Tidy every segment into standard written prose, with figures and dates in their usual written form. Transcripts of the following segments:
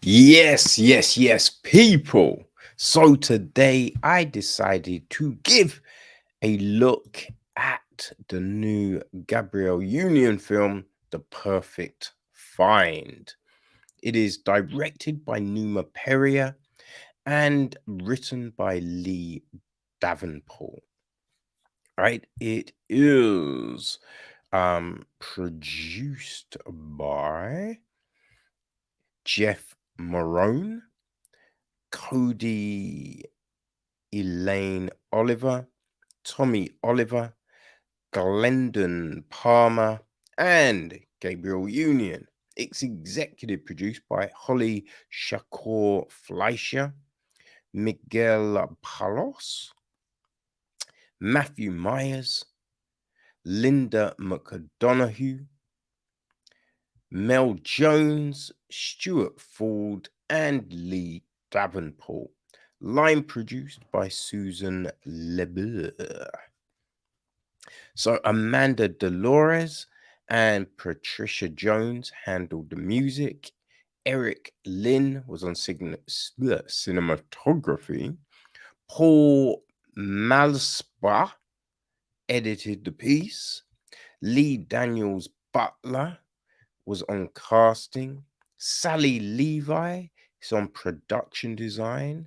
Yes, people. So today I decided to give a look at the new Gabrielle Union film, The Perfect Find. It is directed by Numa Perrier and written by Leigh Davenport. Right? It is produced by Jeff Morone, Cody Elaine Oliver, Tommy Oliver, Glendon Palmer, and Gabrielle Union. It's executive produced by Holly Shakur Fleischer, Miguel Palos, Matthew Myers, Linda McDonough, Mel Jones, Stuart Ford, and Leigh Davenport. Line produced by Susan LeBeur. So Amanda Dolores and Patricia Jones handled the music. Eric Lynn was on cinematography. Paul Malspa edited the piece. Lee Daniels Butler was on casting. Sally Levi is on production design.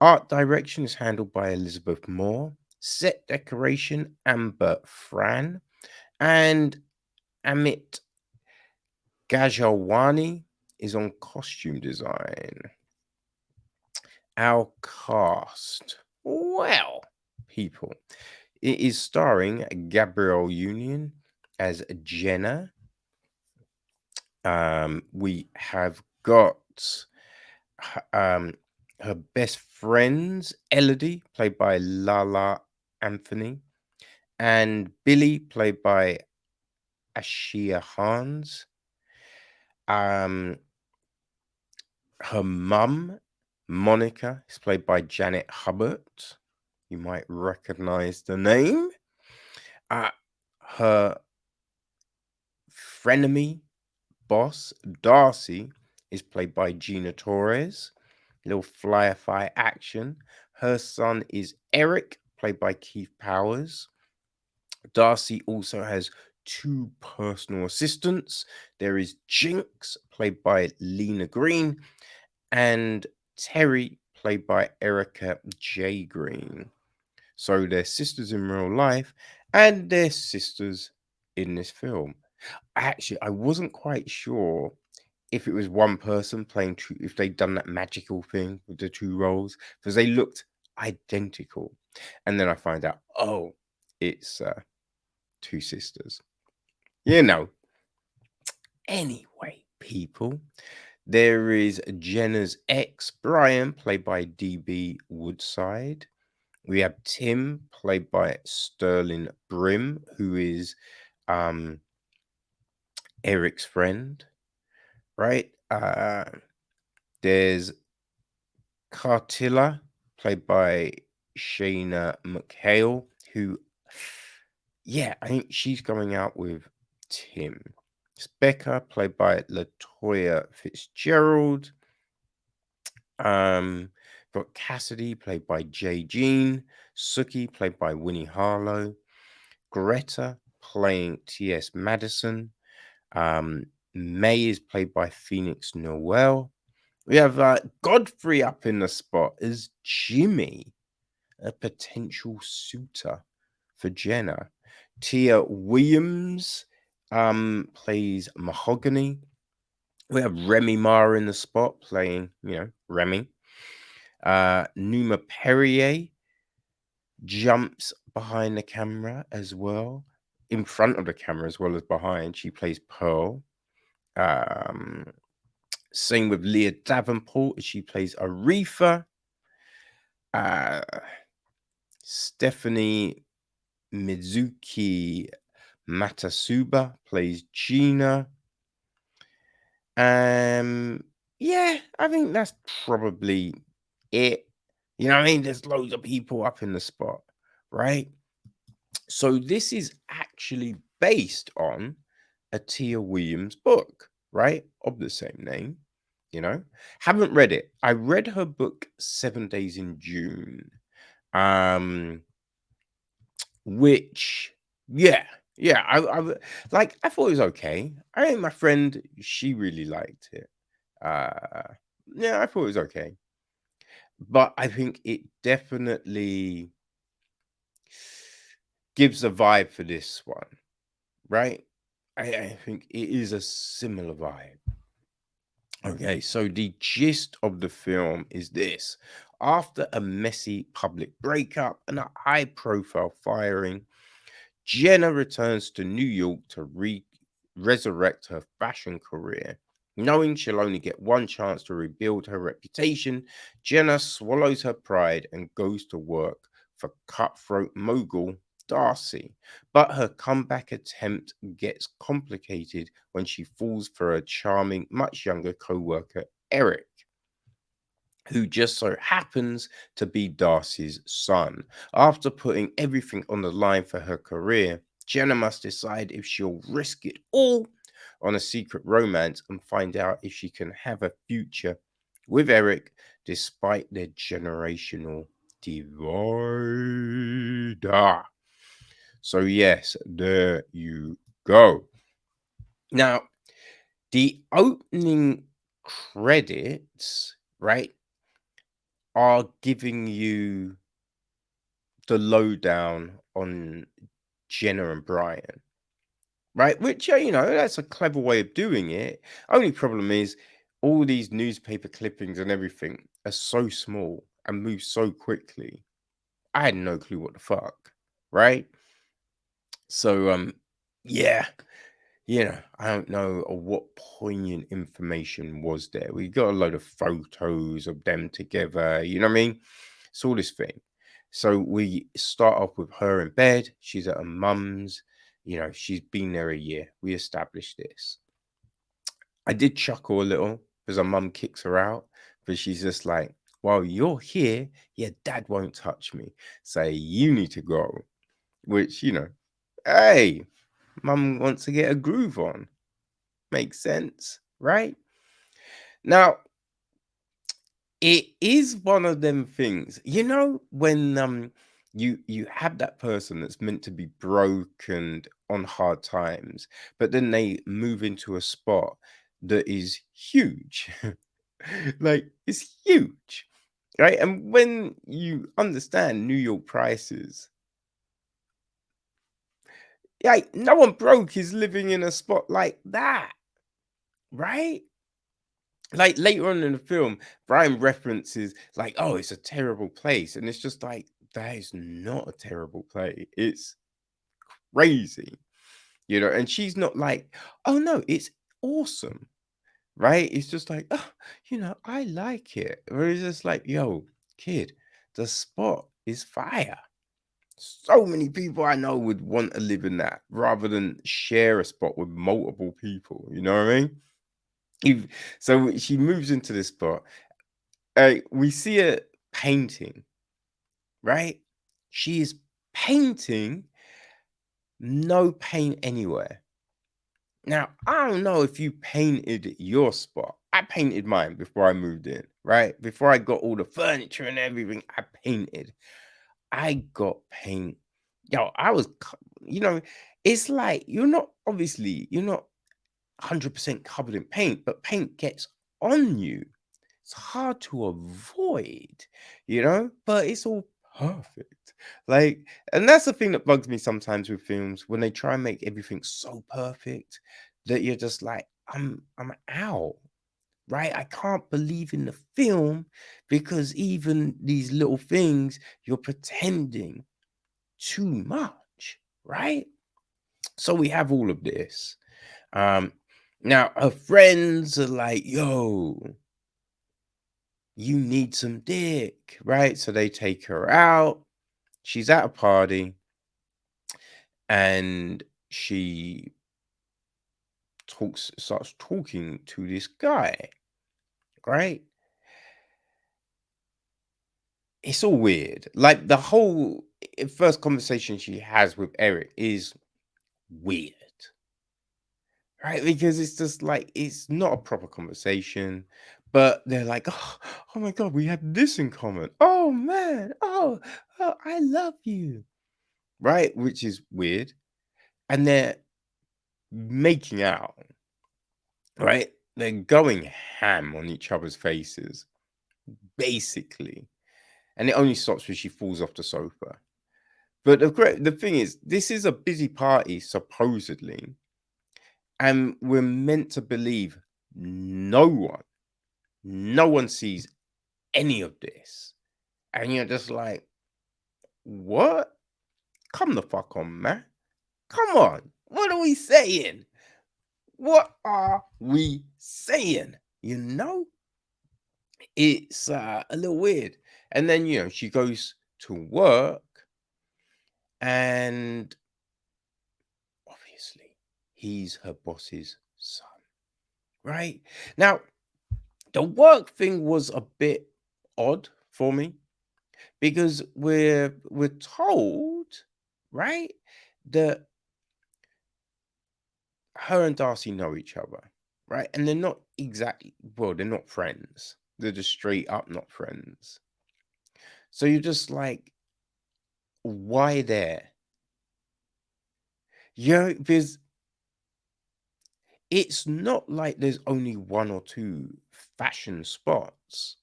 Art direction is handled by Elizabeth Moore. Set decoration, Amber Fran. And Amit Gajawani is on costume design. Our cast. Well, people. It is starring Gabrielle Union as Jenna. We have got her best friends, Elodie, played by Lala Anthony, and Billy, played by Ashia Hans. Um, Her mum, Monica, is played by Janet Hubbard. You might recognize the name. Her frenemy boss, Darcy, is played by Gina Torres. Little fly action. Her son is Eric, played by Keith Powers. Darcy also has two personal assistants. There is Jinx, played by Lena Green, and Terry, played by Erica J. Green. So they're sisters in real life, and they're sisters in this film. Actually, I wasn't quite sure if it was one person playing two, if they'd done that magical thing with the two roles, because they looked identical. And then I find out, oh, it's two sisters. You know. Anyway, people, there is Jenna's ex, Brian, played by DB Woodside. We have Tim, played by Sterling Brim, who is Eric's friend, right? There's Cartilla, played by Shayna McHale, who, yeah, I think she's going out with Tim. It's Becca, played by Latoya Fitzgerald. Got Cassidy, played by Jay Jean. Suki, played by Winnie Harlow. Greta, playing T.S. Madison. May is played by Phoenix Noel. We have Godfrey up in the spot as Jimmy, a potential suitor for Jenna. Tia Williams plays Mahogany. We have Remy Ma in the spot playing, Remy. Numa Perrier jumps behind the camera as well, in front of the camera as well as behind. She plays Pearl. Same with Leigh Davenport, she plays Aretha. Stephanie Mizuki Matasuba plays Gina. Yeah, I think that's probably it. You know what I mean? There's loads of people up in the spot, right? So this is actually based on a Tia Williams book, right? Of the same name. you know. Haven't read it. I read her book 7 Days in June. Um, which yeah, yeah, like I thought it was okay. I think my friend, she really liked it. Uh yeah, I thought it was okay. But I think it definitely gives a vibe for this one, right? I think it is a similar vibe. Okay, so the gist of the film is this. After a messy public breakup and a high profile firing, Jenna returns to New York to resurrect her fashion career. Knowing she'll only get one chance to rebuild her reputation, Jenna swallows her pride and goes to work for cutthroat mogul Darcy. But her comeback attempt gets complicated when she falls for a charming, much younger coworker, Eric, who just so happens to be Darcy's son. After putting everything on the line for her career, Jenna must decide if she'll risk it all on a secret romance and find out if she can have a future with Eric despite their generational divide. So, yes, there you go. Now, the opening credits, right, are giving you the lowdown on Jenna and Brian, right? Which, that's a clever way of doing it. Only problem is all these newspaper clippings and everything are so small and move so quickly. I had no clue what the fuck, right? So, yeah, I don't know what poignant information was there. We got a load of photos of them together, you know what I mean? It's all this thing. So we start off with her in bed. She's at her mum's. She's been there a year. We established this. I did chuckle a little because her mum kicks her out, but she's just like, while you're here, yeah, dad won't touch me. Say, you need to go. Which, hey, mum wants to get a groove on. Makes sense, right? Now, it is one of them things, when you have that person that's meant to be broke and on hard times, but then they move into a spot that is huge. Like it's huge, right? And when you understand New York prices, like no one broke is living in a spot like that, right? Like later on in the film, Brian references like, "Oh, it's a terrible place," and it's just like that is not a terrible place. It's crazy, And she's not like, "Oh no, it's awesome," right? It's just like, "Oh, I like it." Or it's just like, "Yo, kid, the spot is fire." So many people I know would want to live in that rather than share a spot with multiple people. You know what I mean? If, so she moves into this spot. We see her painting, right? She is painting, no paint anywhere. Now, I don't know if you painted your spot. I painted mine before I moved in, right? Before I got all the furniture and everything, I painted. I got paint. Yo, it's like you're not 100% covered in paint, but paint gets on you. It's hard to avoid, but it's all perfect. Like, and that's the thing that bugs me sometimes with films when they try and make everything so perfect that you're just like, I'm out, right? I can't believe in the film because even these little things you're pretending too much, right? So we have all of this. Um, Now her friends are like, yo, you need some dick, right? So they take her out. She's at a party and she starts talking to this guy, right? It's all weird. Like the whole first conversation she has with Eric is weird, right? Because it's just like, it's not a proper conversation, But they're like, oh my God, we have this in common. Oh man, I love you. Right? Which is weird. And they're making out, right? They're going ham on each other's faces, basically. And it only stops when she falls off the sofa. But the thing is, this is a busy party, supposedly. And we're meant to believe no one sees any of this. And you're just like, what? Come the fuck on, man. Come on. What are we saying? What are we saying? You know? It's a little weird. And then, she goes to work and obviously he's her boss's son. Right? Now, the work thing was a bit odd for me because we're told, right, that her and Darcy know each other, right? And they're not exactly, well, they're not friends. They're just straight up not friends. So you're just like, why there? Because it's not like there's only one or two fashion spots.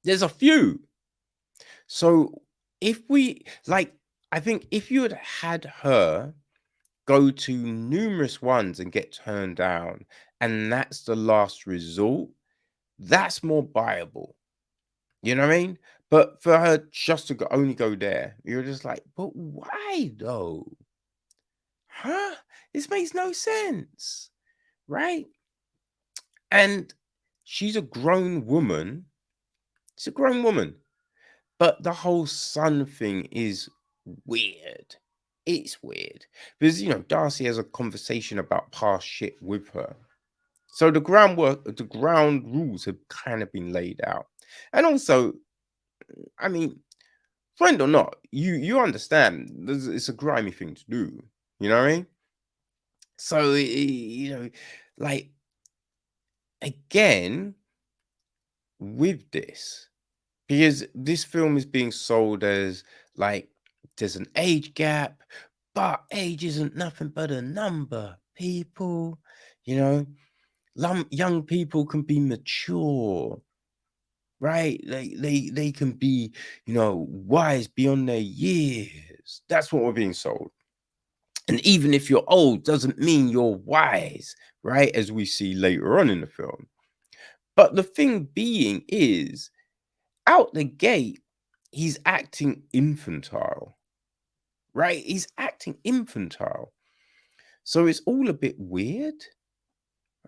There's a few. So if we, like, I think if you had her go to numerous ones and get turned down, and that's the last resort, that's more viable. You know what I mean? But for her just to only go there, you're just like, but why though? Huh? This makes no sense, right? And she's a grown woman. She's a grown woman. But the whole son thing is weird. It's weird. Because, Darcy has a conversation about past shit with her. So the ground rules have kind of been laid out. And also, I mean, friend or not, you understand it's a grimy thing to do. You know what I mean? So, like, again, with this, because this film is being sold as like there's an age gap, but age isn't nothing but a number. People, young people can be mature, right? They can be, wise beyond their years. That's what we're being sold. And even if you're old, doesn't mean you're wise, right? As we see later on in the film. But the thing being is, out the gate, he's acting infantile, right? He's acting infantile. So it's all a bit weird,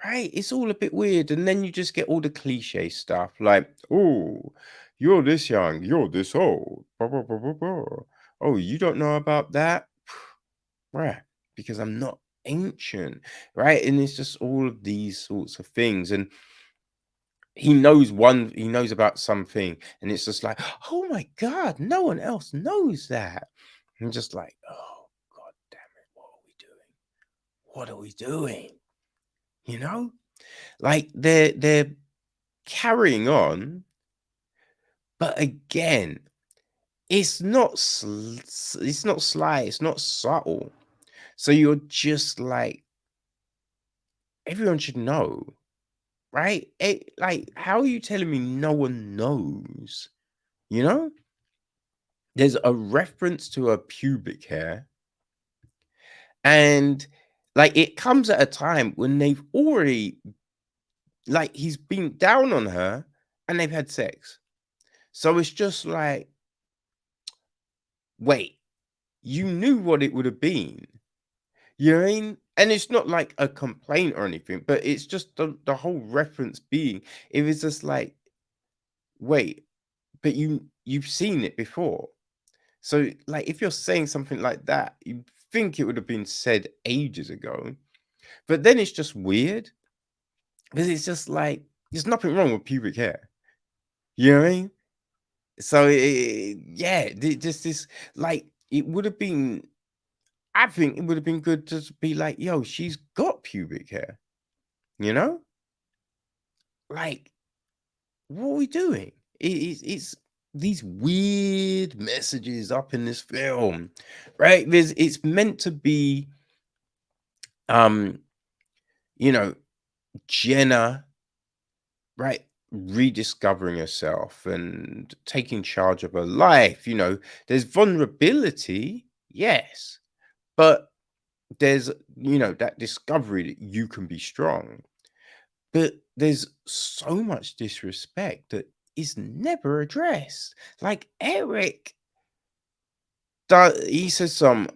right? It's all a bit weird. And then you just get all the cliche stuff like, oh, you're this young, you're this old. Blah, blah, blah, blah, blah. Oh, you don't know about that? Right. Because I'm not ancient, right? And it's just all of these sorts of things. And he knows about something, and it's just like, oh my God, no one else knows that. I'm just like, oh God damn it, what are we doing? Like they're carrying on, but again, it's not it's not sly, it's not subtle. So you're just like, everyone should know, right? Like, how are you telling me no one knows? There's a reference to her pubic hair, and like it comes at a time when they've already, like, he's been down on her and they've had sex. So it's just like, wait, you knew what it would have been. You know what I mean? And it's not like a complaint or anything, but it's just the whole reference being, it was just like, wait, but you've seen it before. So, like, if you're saying something like that, you'd think it would have been said ages ago. But then it's just weird because it's just like, there's nothing wrong with pubic hair. You know what I mean? So, yeah, just this, like, it would have been, I think it would have been good to be like, yo, she's got pubic hair, you know? like, what are we doing? It's these weird messages up in this film, right? It's meant to be, um, you know, Jenna, right, rediscovering herself and taking charge of her life. There's vulnerability, yes, but there's that discovery that you can be strong. But there's so much disrespect that is never addressed. Like Eric, he says some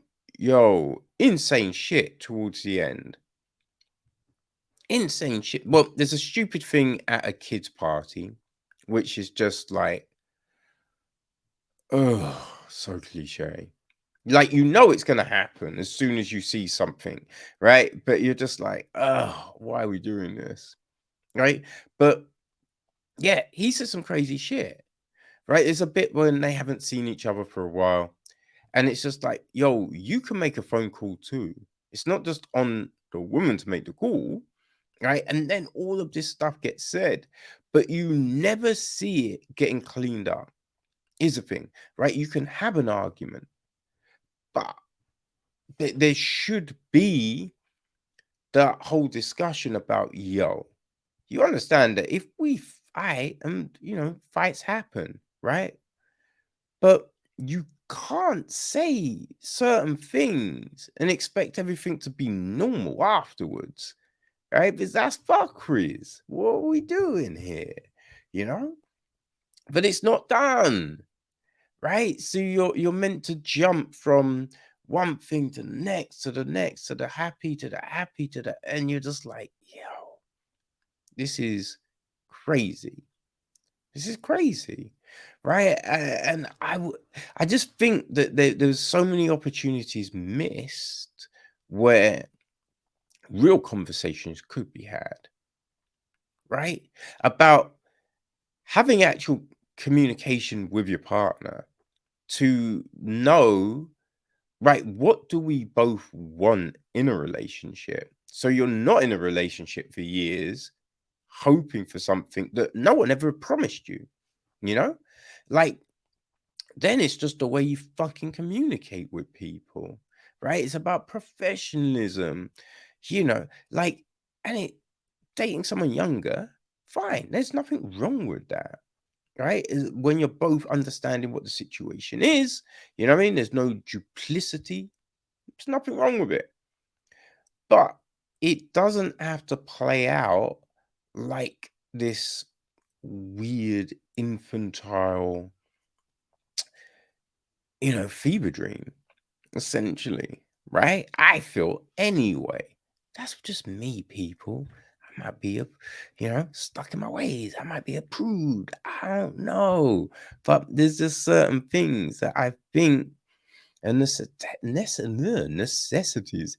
insane shit towards the end. Insane shit. Well, there's a stupid thing at a kid's party, which is just like, oh, so cliche. Like, it's gonna happen as soon as you see something, right? But you're just like, oh, why are we doing this? Right? But yeah, he says some crazy shit. Right? There's a bit when they haven't seen each other for a while, and it's just like, you can make a phone call too. It's not just on the woman to make the call, right? And then all of this stuff gets said, but you never see it getting cleaned up. Is the thing, right? You can have an argument, but there should be that whole discussion about, you understand that if we fight and, fights happen, right? But you can't say certain things and expect everything to be normal afterwards, right? Because that's fuckeries. What are we doing here? You know? But it's not done, right? So you're meant to jump from one thing to the next, to the next, to the happy, to the happy, to the, and you're just like, this is crazy. This is crazy, right? And I just think that there's so many opportunities missed where real conversations could be had, right? About having actual communication with your partner to know, right, what do we both want in a relationship? So you're not in a relationship for years hoping for something that no one ever promised you, you know? Like, then it's just the way you fucking communicate with people, right? It's about professionalism, like, and dating someone younger, fine. There's nothing wrong with that, right? When you're both understanding what the situation is, you know what I mean? There's no duplicity. There's nothing wrong with it. But it doesn't have to play out like this weird infantile, fever dream, essentially, right? I feel anyway. That's just me, people. I might be stuck in my ways. I might be a prude. I don't know. But there's just certain things that I think are necessities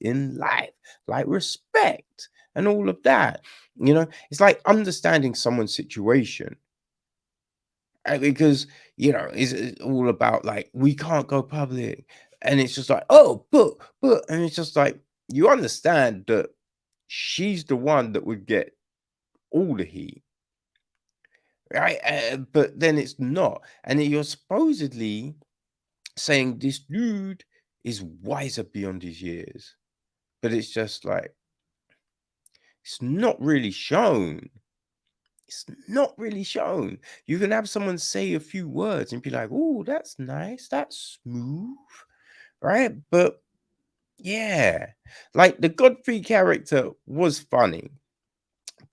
in life, like respect and all of that. It's like understanding someone's situation. Because it's all about like we can't go public, and it's just like, oh, but, and it's just like you understand that she's the one that would get all the heat, right? But then it's not, and then you're supposedly saying this dude is wiser beyond his years, but it's just like it's not really shown. It's not really shown. You can have someone say a few words and be like, "Oh, that's nice. That's smooth." Right? But yeah, like the Godfrey character was funny,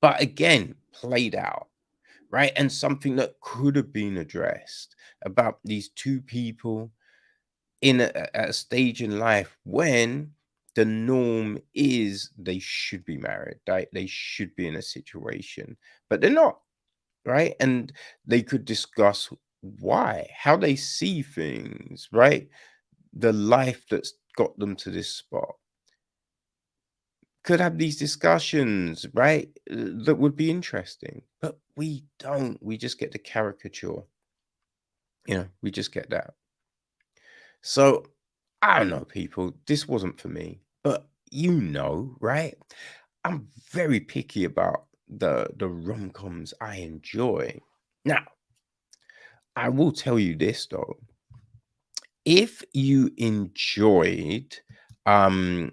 but again, played out, right? And something that could have been addressed about these two people in a stage in life when the norm is they should be married, right? They should be in a situation, but they're not, right? And they could discuss why, how they see things, right? The life that's got them to this spot. Could have these discussions, right? That would be interesting, but we don't. We just get the caricature. We just get that. So I don't know, people. This wasn't for me, but right? I'm very picky about the rom-coms I enjoy. Now, I will tell you this though. If you enjoyed oh,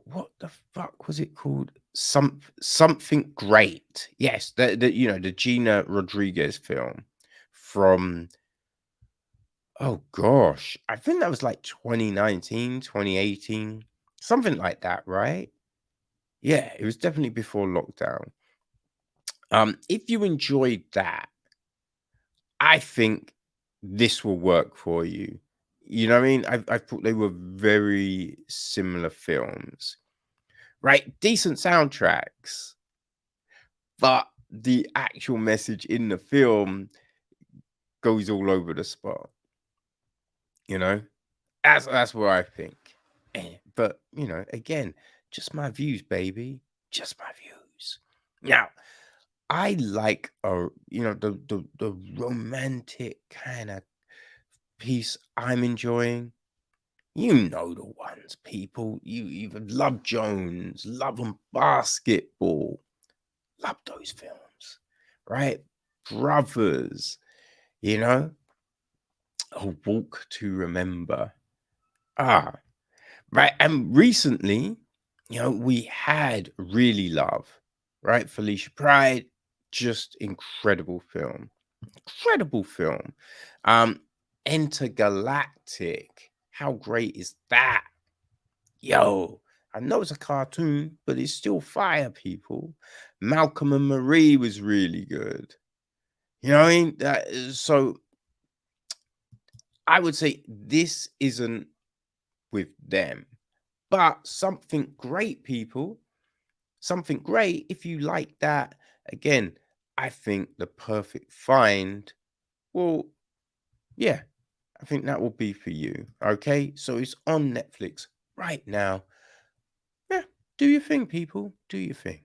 what the fuck was it called? Something Great. Yes, the Gina Rodriguez film from, oh gosh, I think that was like 2019, 2018, something like that, right? Yeah, it was definitely before lockdown. If you enjoyed that, I think this will work for you. You know what I mean? I thought they were very similar films, right? Decent soundtracks, but the actual message in the film goes all over the spot. You know, that's what I think. But again, just my views, baby. Just my views. Now, I like the romantic kind of piece I'm enjoying. You know the ones, people. You love Jones, love on Basketball, love those films, right? Brothers, you know, A Walk to Remember. Ah, right. And recently, we had Really Love, right? Felicia Pride, just incredible film. Incredible film. Um, Intergalactic. How great is that? Yo, I know it's a cartoon, but it's still fire, people. Malcolm and Marie was really good. You know what I mean? So I would say this isn't with them, but Something Great, people. Something Great. If you like that, again, I think the perfect find. Well, yeah, I think that will be for you. Okay, so it's on Netflix right now. Yeah, do your thing, people. Do your thing.